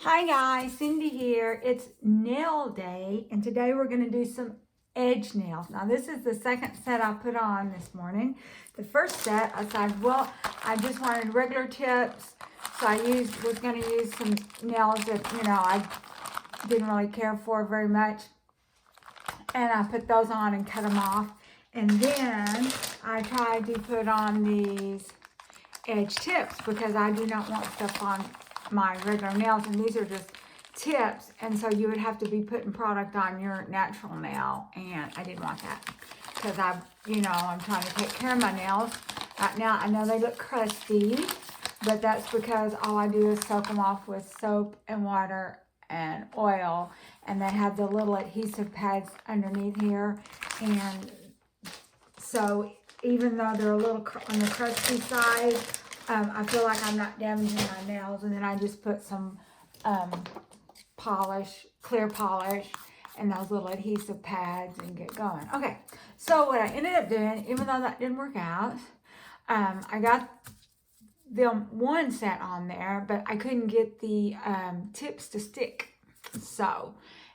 Hi guys, Cindy here. It's nail day and today we're going to do some edge nails. Now this is the second set I put on this morning. The first set I decided, well, I just wanted regular tips, so I was going to use some nails that, I didn't really care for very much. And I put those on and cut them off. And then I tried to put on these edge tips because I do not want stuff on my regular nails, and these are just tips, and so you would have to be putting product on your natural nail, and I didn't want that because I'm trying to take care of my nails. Right now I know they look crusty, but that's because all I do is soak them off with soap and water and oil, and they have the little adhesive pads underneath here, and so even though they're a little on the crusty side, I feel like I'm not damaging my nails. And then I just put some clear polish, and those little adhesive pads and get going. Okay, so what I ended up doing, even though that didn't work out, I got the one set on there, but I couldn't get the tips to stick.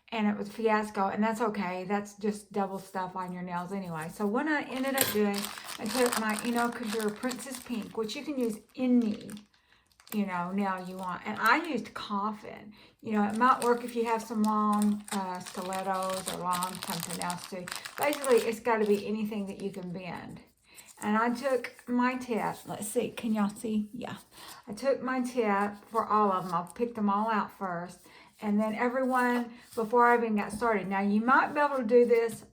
And it was a fiasco, and that's okay. That's just double stuff on your nails anyway. So what I ended up doing, I took my, because you're a Princess Pink, which you can use any, nail you want. And I used Coffin. It might work if you have some long stilettos or long something else too. Basically, it's got to be anything that you can bend. And I took my tip. Let's see. Can y'all see? Yeah. I took my tip for all of them. I picked them all out first. And then everyone, before I even got started. Now, you might be able to do this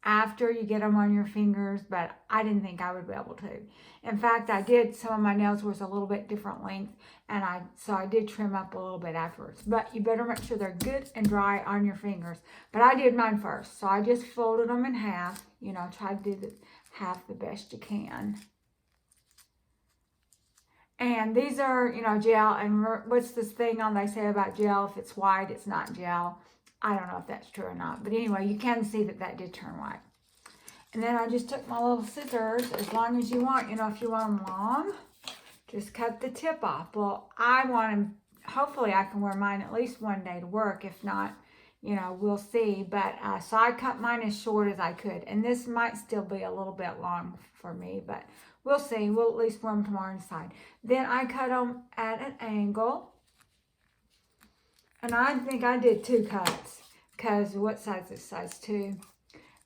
after you get them on your fingers, but I didn't think I would be able to. In fact, I did. Some of my nails was a little bit different length, and so I did trim up a little bit afterwards. But you better make sure they're good and dry on your fingers. But I did mine first, so I just folded them in half. Try to do half the best you can. And these are, gel. And what's this thing they say about gel? If it's white, it's not gel. I don't know if that's true or not. But anyway, you can see that did turn white. And then I just took my little scissors, as long as you want. If you want them long, just cut the tip off. Well, I want them, hopefully I can wear mine at least one day to work. If not, we'll see. But so I cut mine as short as I could. And this might still be a little bit long for me, but we'll see. We'll at least wear them tomorrow and decide. Then I cut them at an angle. And I think I did 2 cuts. Because what size is size 2?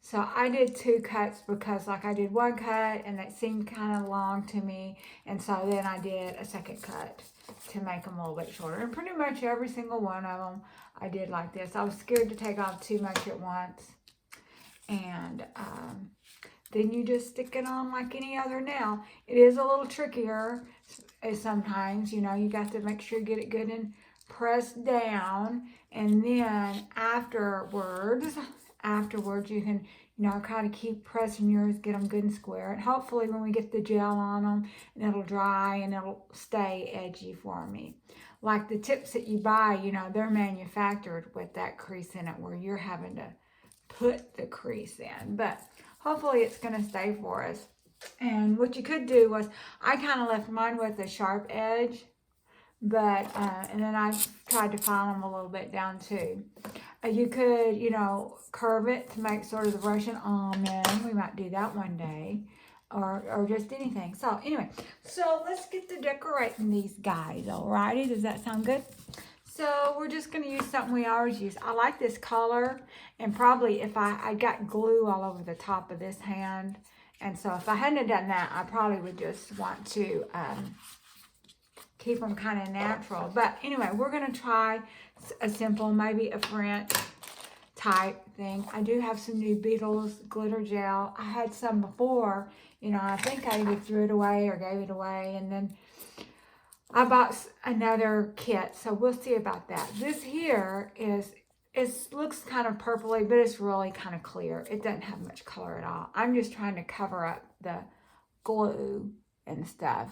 So I did 2 cuts because I did 1 cut and it seemed kind of long to me. And so then I did a second cut to make them a little bit shorter. And pretty much every single one of them I did like this. I was scared to take off too much at once. And then you just stick it on like any other nail. It is a little trickier sometimes. You got to make sure you get it good and pressed down. And then afterwards you can, kind of keep pressing yours, get them good and square. And hopefully when we get the gel on them, and it'll dry and it'll stay edgy for me. Like the tips that you buy, they're manufactured with that crease in it where you're having to put the crease in. But hopefully it's going to stay for us. And what you could do was, I kind of left mine with a sharp edge. But, and then I tried to file them a little bit down too. You could, curve it to make sort of the Russian almond. We might do that one day. Or just anything. So, anyway. So, let's get to decorating these guys. Alrighty. Does that sound good? So, we're just going to use something we always use. I like this color. And probably if I got glue all over the top of this hand. And so, if I hadn't done that, I probably would just want to keep them kind of natural. But anyway, we're going to try a simple, maybe a French type thing. I do have some new Beetles glitter gel. I had some before. I think I either threw it away or gave it away. And then I bought another kit. So we'll see about that. This here looks kind of purpley, but it's really kind of clear. It doesn't have much color at all. I'm just trying to cover up the glue and stuff.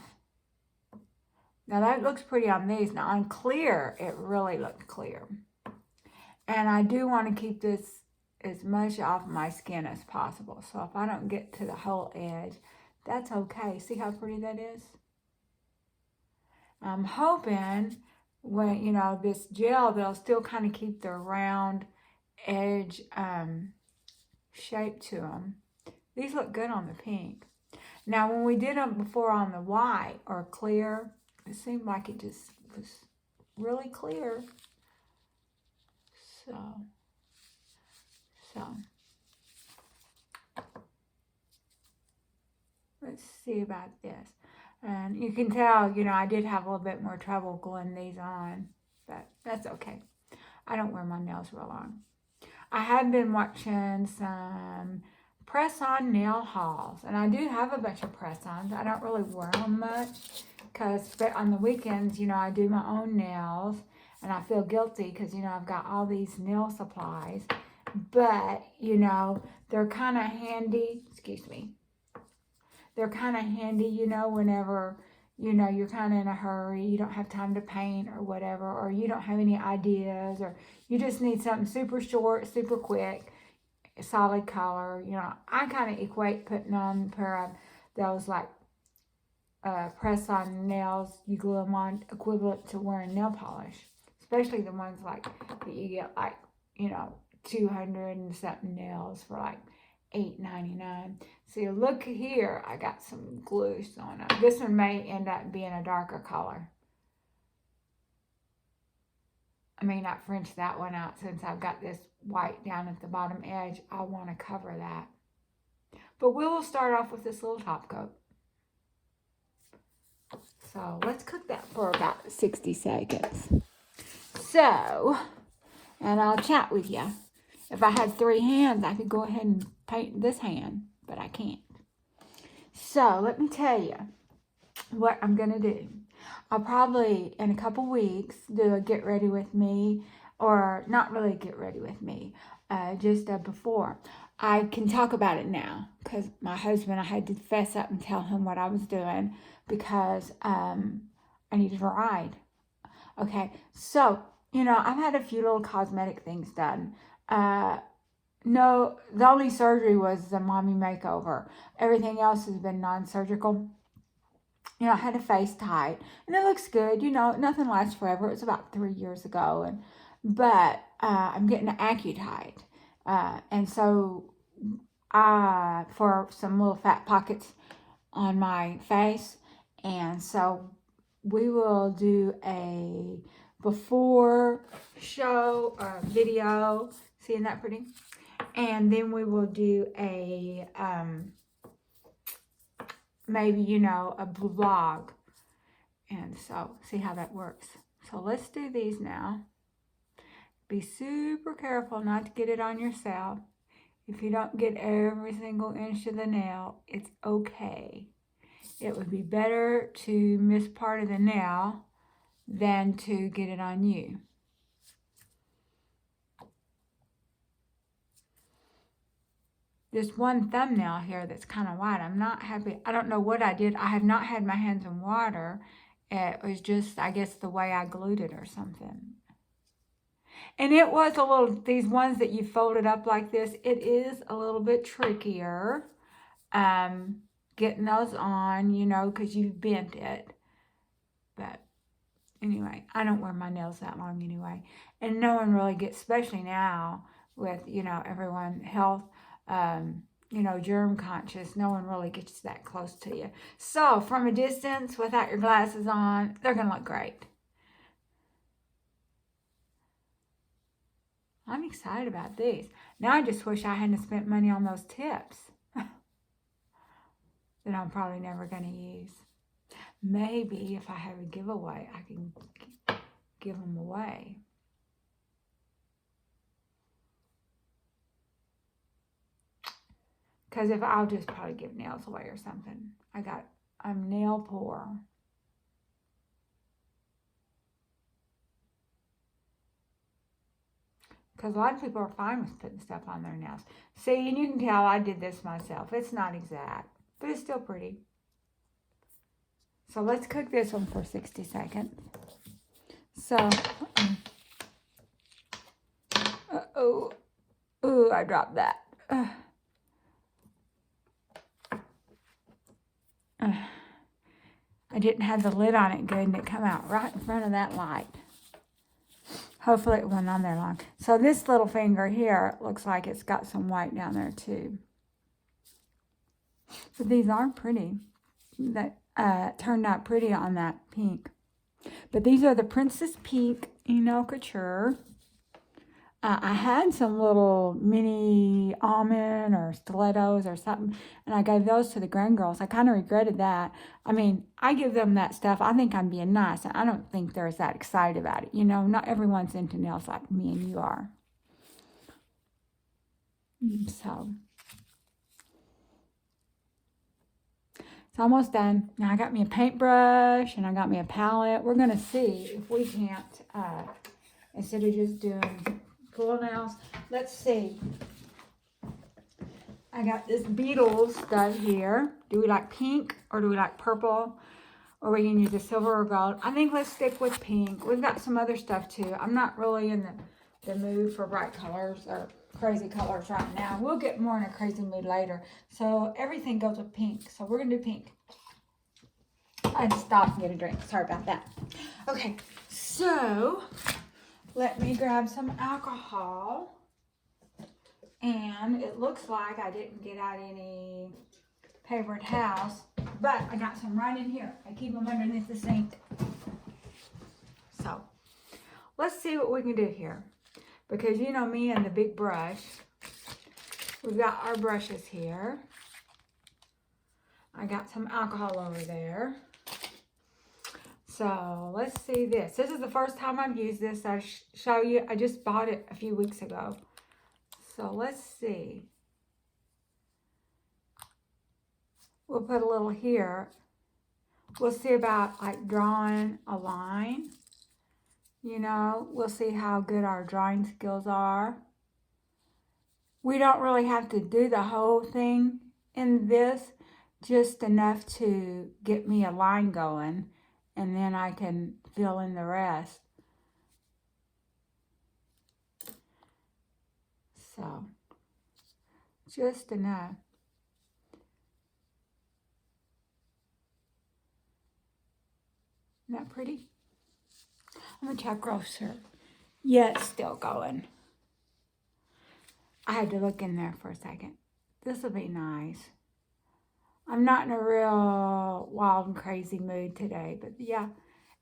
Now that looks pretty on these. Now on clear, it really looked clear. And I do want to keep this as much off my skin as possible. So if I don't get to the whole edge, that's okay. See how pretty that is? I'm hoping when, you know, this gel, they'll still kind of keep their round edge shape to them. These look good on the pink. Now, when we did them before on the white or clear, it seemed like it just was really clear. So, let's see about this. And you can tell, you know, I did have a little bit more trouble gluing these on, but that's okay. I don't wear my nails real long. I have been watching some press-on nail hauls, and I do have a bunch of press-ons. I don't really wear them much because on the weekends, you know, I do my own nails, and I feel guilty because, you know, I've got all these nail supplies, but, you know, they're kind of handy. Excuse me. They're kind of handy, you know, whenever, you know, you're kind of in a hurry, you don't have time to paint or whatever, or you don't have any ideas, or you just need something super short, super quick, solid color. You know, I kind of equate putting on a pair of those like press-on nails, you glue them on, equivalent to wearing nail polish, especially the ones like that you get like, you know, 200 and something nails for like $8.99. See, look here, I got some glue sewn up. This one may end up being a darker color. I may not French that one out since I've got this white down at the bottom edge. I want to cover that. But we will start off with this little top coat. So let's cook that for about 60 seconds. So, and I'll chat with you. If I had 3 hands, I could go ahead and paint this hand, but I can't. So let me tell you what I'm going to do. I'll probably, in a couple weeks, do a get ready with me, or not really get ready with me, just a before. I can talk about it now because my husband, I had to fess up and tell him what I was doing because I needed a ride. Okay, so, you know, I've had a few little cosmetic things done. No, the only surgery was the mommy makeover. Everything else has been non-surgical. You know, I had a face tight, and it looks good. You know, nothing lasts forever. It was about 3 years ago, but I'm getting an Accutite, and so for some little fat pockets on my face, and so we will do a before show video. Seeing that pretty? And then we will do a maybe, you know, a vlog. And so see how that works. So let's do these now. Be super careful not to get it on yourself. If you don't get every single inch of the nail, it's okay. It would be better to miss part of the nail than to get it on you. There's one thumbnail here that's kind of white. I'm not happy. I don't know what I did. I have not had my hands in water. It was just, I guess, the way I glued it or something. And it was a little, these ones that you folded up like this, it is a little bit trickier getting those on, you know, because you've bent it. But anyway, I don't wear my nails that long anyway. And no one really gets, especially now with, you know, everyone health, you know, germ conscious, no one really gets that close to you. So from a distance, without your glasses on, they're going to look great. I'm excited about these. Now I just wish I hadn't spent money on those tips that I'm probably never going to use. Maybe if I have a giveaway, I can give them away. Because if I'll just probably give nails away or something. I'm nail poor. Because a lot of people are fine with putting stuff on their nails. See, and you can tell I did this myself. It's not exact, but it's still pretty. So let's cook this one for 60 seconds. So, ooh, I dropped that. I didn't have the lid on it good, and it come out right in front of that light. Hopefully it went on there long. So this little finger here looks like it's got some white down there too. But these are pretty. That turned out pretty on that pink. But these are the Princess Pink Eno Couture. I had some little mini almond or stilettos or something, and I gave those to the grandgirls. I kind of regretted that. I mean, I give them that stuff. I think I'm being nice. I don't think they're that excited about it. You know, not everyone's into nails like me and you are. So, it's almost done. Now I got me a paintbrush and I got me a palette. We're going to see if we can't, instead of just doing full nails, let's see. I got this Beetles stuff here. Do we like pink or do we like purple? Or we can use the silver or gold. I think let's stick with pink. We've got some other stuff too. I'm not really in the mood for bright colors or crazy colors right now. We'll get more in a crazy mood later. So everything goes with pink. So we're going to do pink. I had to stop and get a drink. Sorry about that. Okay, so let me grab some alcohol. And it looks like I didn't get out any paper towels, but I got some right in here. I keep them underneath the sink. So let's see what we can do here. Because you know me and the big brush. We've got our brushes here. I got some alcohol over there. So let's see this. This is the first time I've used this. I show you. I just bought it a few weeks ago. So let's see. We'll put a little here. We'll see about like drawing a line. You know, we'll see how good our drawing skills are. We don't really have to do the whole thing in this, just enough to get me a line going, and then I can fill in the rest. So, just enough. Isn't that pretty? I'm going to check closer. Yeah, it's still going. I had to look in there for a second. This will be nice. I'm not in a real wild and crazy mood today, but yeah.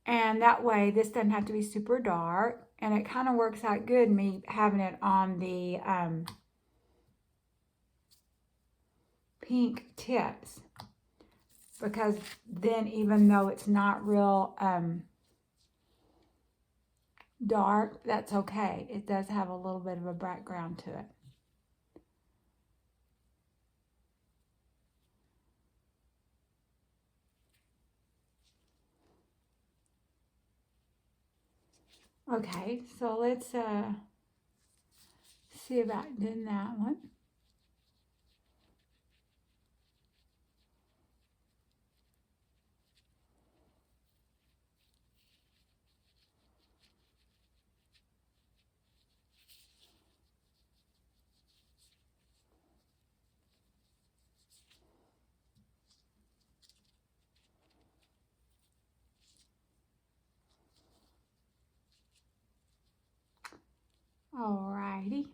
And that way, this doesn't have to be super dark. And it kind of works out good, me having it on the pink tips. Because then, even though it's not real dark, that's okay. It does have a little bit of a background to it. Okay, so let's see about doing that one. Alrighty.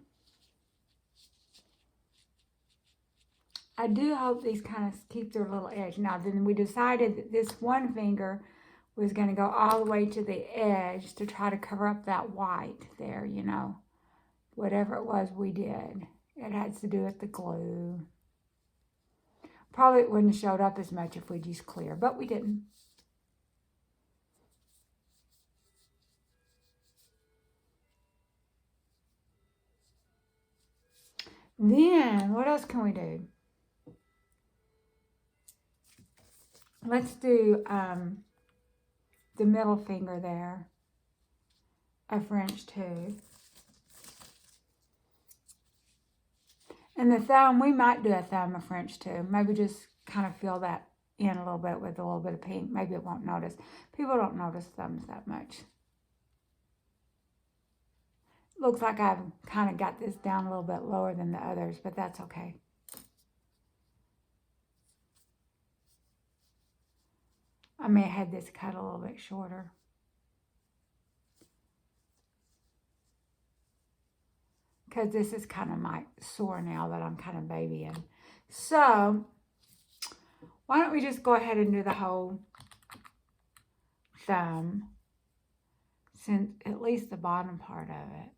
I do hope these kind of keep their little edge. Now, then we decided that this one finger was going to go all the way to the edge to try to cover up that white there, you know. Whatever it was we did. It has to do with the glue. Probably it wouldn't have showed up as much if we used clear, but we didn't. Then, what else can we do? Let's do the middle finger there, a French tooth. And the thumb, we might do a thumb, a French too. Maybe just kind of fill that in a little bit with a little bit of pink. Maybe it won't notice. People don't notice thumbs that much. Looks like I've kind of got this down a little bit lower than the others, but that's okay. I may have had this cut a little bit shorter. because this is kind of my sore now that I'm kind of babying. So why don't we just go ahead and do the whole thumb, since at least the bottom part of it.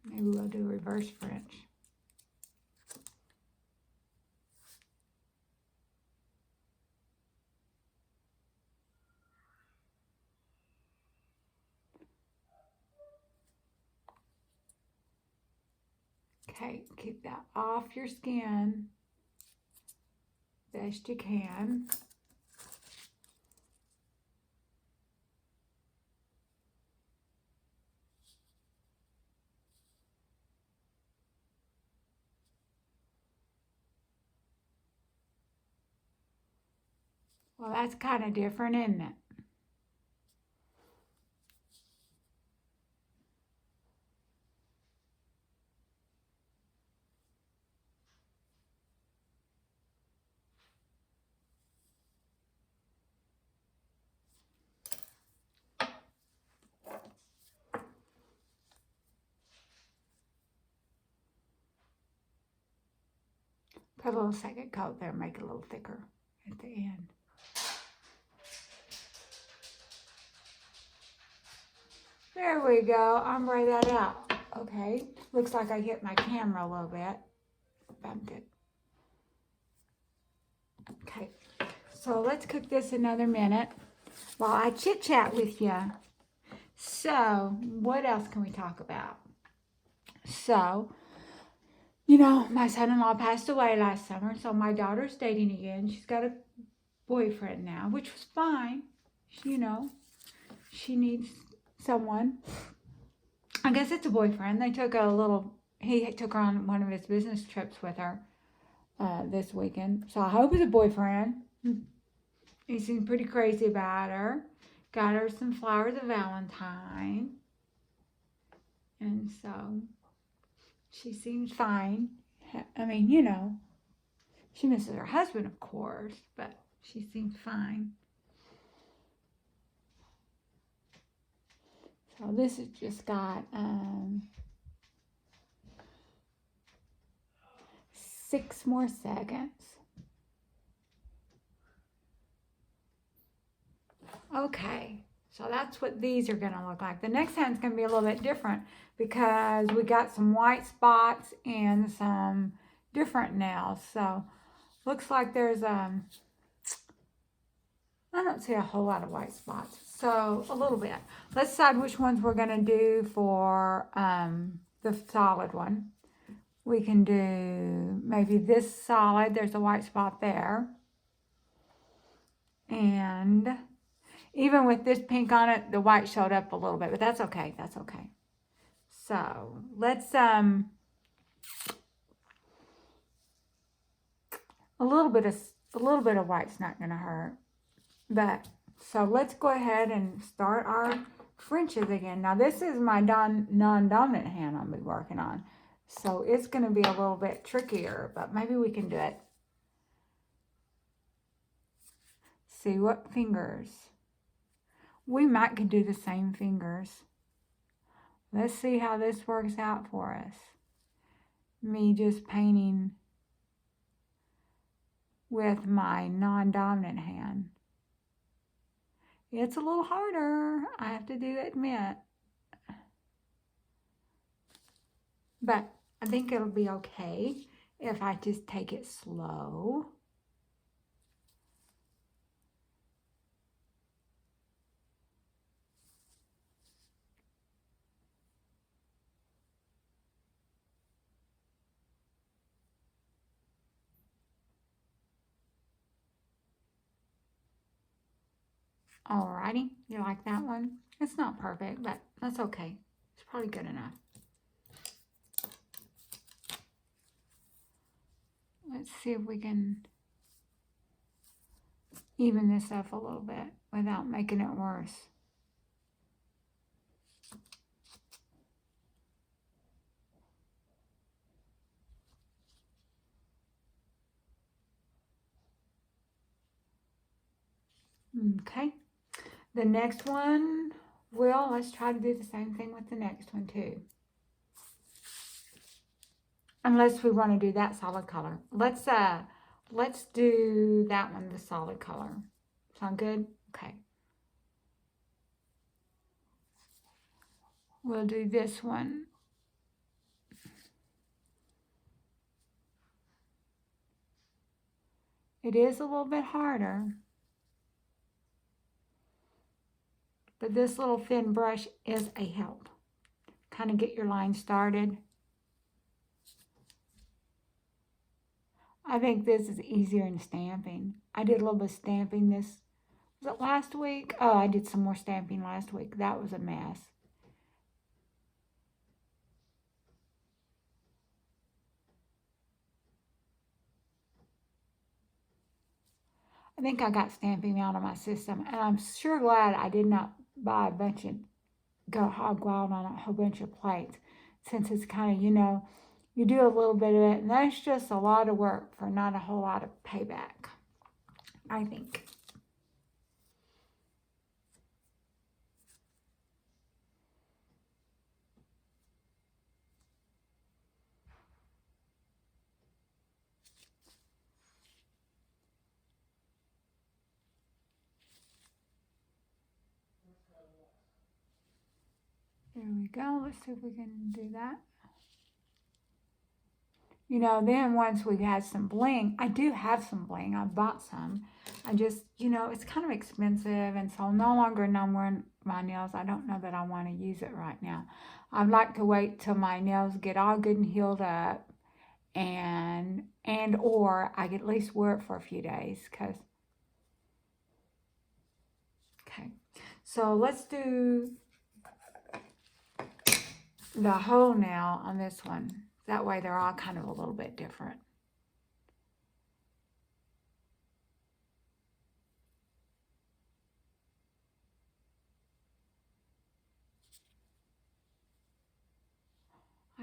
Maybe we'll do reverse French. Okay, keep that off your skin best you can. Well, that's kind of different, isn't it? Put a little second coat there, make it a little thicker at the end. There we go, ombre that out. Okay, looks like I hit my camera a little bit. Bumped it. Okay, so let's cook this another minute while I chit chat with you. So, what else can we talk about? So, you know, my son-in-law passed away last summer, so my daughter's dating again. She's got a boyfriend now, which was fine. You know, she needs someone. I guess it's a boyfriend. They took he took her on one of his business trips with her this weekend. So I hope it's a boyfriend. He seemed pretty crazy about her. Got her some flowers of Valentine. And so she seems fine. I mean, you know, she misses her husband, of course, but she seems fine. So this has just got 6 more seconds. Okay, so that's what these are going to look like. The next hand's going to be a little bit different because we got some white spots and some different nails. So looks like there's I don't see a whole lot of white spots. So a little bit. Let's decide which ones we're going to do for the solid one. We can do maybe this solid. There's a white spot there. And even with this pink on it, the white showed up a little bit, but that's okay. That's okay. So let's a little bit of white's not gonna hurt. But so let's go ahead and start our Frenches again. Now this is my non-dominant hand I'll be working on. So it's gonna be a little bit trickier, but maybe we can do it. See what fingers. We might could do the same fingers. Let's see how this works out for us. Me just painting with my non-dominant hand. It's a little harder, I have to admit. But I think it'll be okay if I just take it slow. Alrighty, you like that one? It's not perfect, but that's okay. It's probably good enough. Let's see if we can even this up a little bit without making it worse. Okay, The next one, well, let's try to do the same thing with the next one too. Unless we want to do that solid color. Let's do that one, the solid color. Sound good? Okay. We'll do this one. It is a little bit harder. But this little thin brush is a help. Kind of get your line started. I think this is easier in stamping. I did a little bit of stamping this, was it last week? Oh, I did some more stamping last week. That was a mess. I think I got stamping out of my system, and I'm sure glad I did not buy a bunch and go hog wild on a whole bunch of plates, since it's kind of, you do a little bit of it, and that's just a lot of work for not a whole lot of payback, I think. There we go. Let's see if we can do that. Then once we had some bling, I do have some bling. I bought some. I just, it's kind of expensive, and so no longer numbering my nails. I don't know that I want to use it right now. I'd like to wait till my nails get all good and healed up, or I could at least wear it for a few days, because, okay. So let's do the whole nail on this one. That way they're all kind of a little bit different.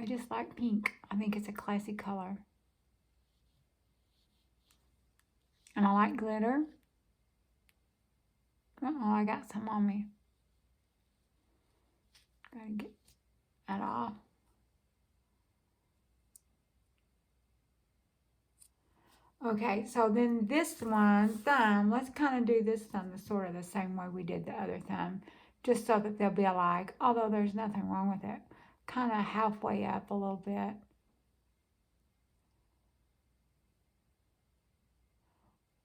I just like pink. I think it's a classy color. And I like glitter. Uh-oh, I got some on me. Gotta get that off. Okay, so then this one, thumb, let's kind of do this thumb sort of the same way we did the other thumb, just so that they'll be alike, although there's nothing wrong with it. Kind of halfway up a little bit.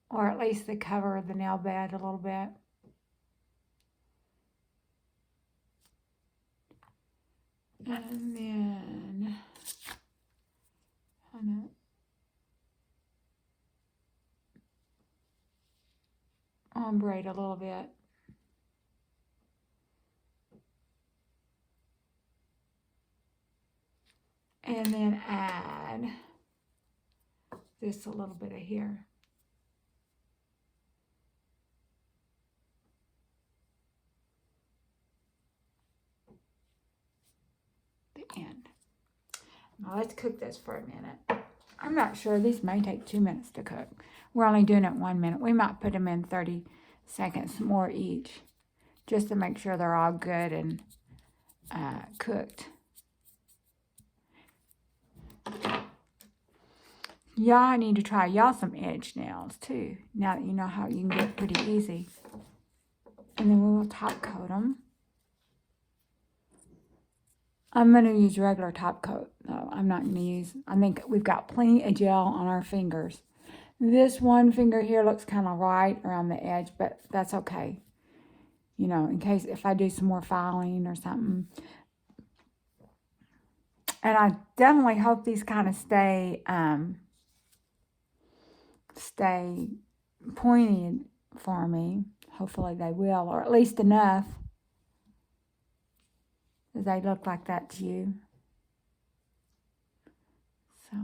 Or at least the cover of the nail bed a little bit. And then, ombre it a little bit. And then add this a little bit of here. The end. Now let's cook this for a minute. I'm not sure. These may take 2 minutes to cook. We're only doing it 1 minute. We might put them in 30 seconds more each, just to make sure they're all good and cooked. Y'all need to try y'all some edge nails too, now that you know how you can get pretty easy. And then we will top coat them. I'm going to use regular top coat. No, I'm not going to use, I think we've got plenty of gel on our fingers. This one finger here looks kind of right around the edge, but that's okay. In case if I do some more filing or something. And I definitely hope these kind of stay pointed for me. Hopefully they will, or at least enough. Does they look like that to you? So,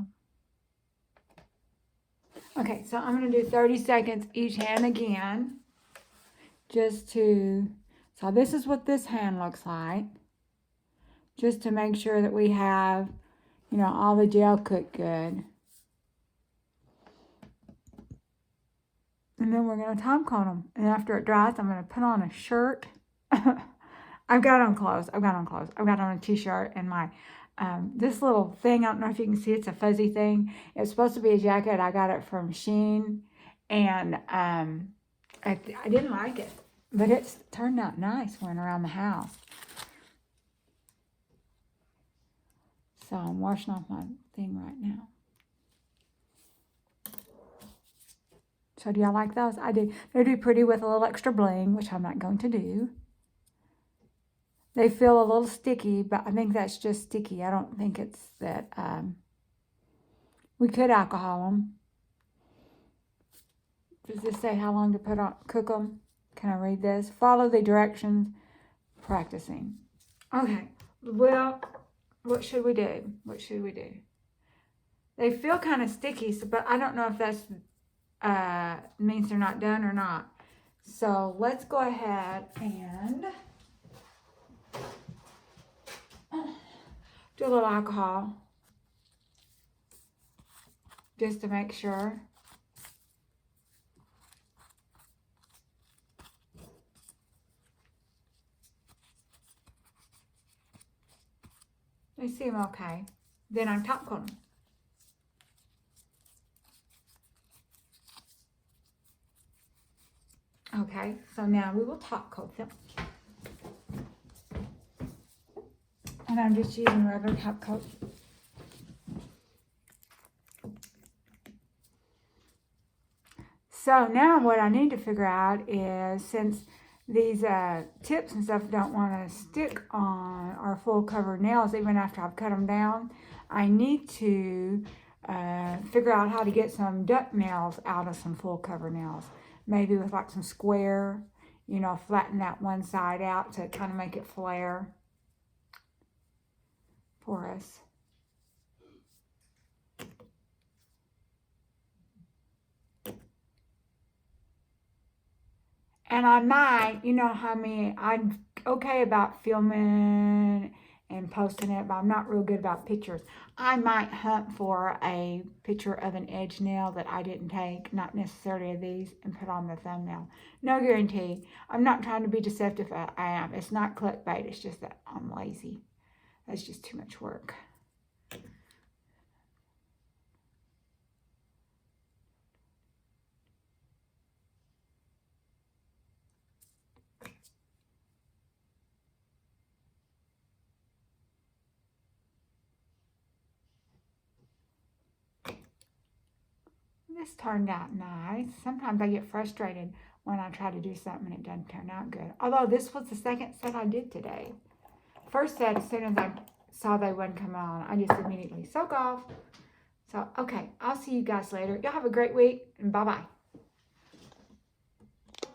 okay, so I'm going to do 30 seconds each hand again. So this is what this hand looks like. Just to make sure that we have, all the gel cooked good. And then we're going to top coat them. And after it dries, I'm going to put on a shirt. I've got on clothes. I've got on a t-shirt and my, this little thing, I don't know if you can see, it's a fuzzy thing. It's supposed to be a jacket. I got it from Shein. And I didn't like it. But it's turned out nice wearing around the house. So I'm washing off my thing right now. So do y'all like those? I do. They do pretty with a little extra bling, which I'm not going to do. They feel a little sticky, but I think that's just sticky. I don't think it's that. We could alcohol them. Does this say how long to cook them? Can I read this? Follow the directions. Practicing. Okay. Well, what should we do? What should we do? They feel kind of sticky, so, but I don't know if that's means they're not done or not. So let's go ahead and do a little alcohol just to make sure. They seem okay. Then I'm top coating. Okay, so now we will top coat them. And I'm just using regular top coat. So now what I need to figure out is, since these tips and stuff don't want to stick on our full cover nails even after I've cut them down, I need to figure out how to get some duck nails out of some full cover nails. Maybe with like some square, you know, flatten that one side out to kind of make it flare for us. And I might, you know how I'm okay about filming and posting it, but I'm not real good about pictures. I might hunt for a picture of an edge nail that I didn't take, not necessarily of these, and put on the thumbnail. No guarantee. I'm not trying to be deceptive. I am. It's not clickbait. It's just that I'm lazy. That's just too much work. This turned out nice. Sometimes I get frustrated when I try to do something and it doesn't turn out good. Although this was the second set I did today. First set, as soon as I saw they wouldn't come on, I just immediately soak off. So, okay, I'll see you guys later. Y'all have a great week, and bye-bye.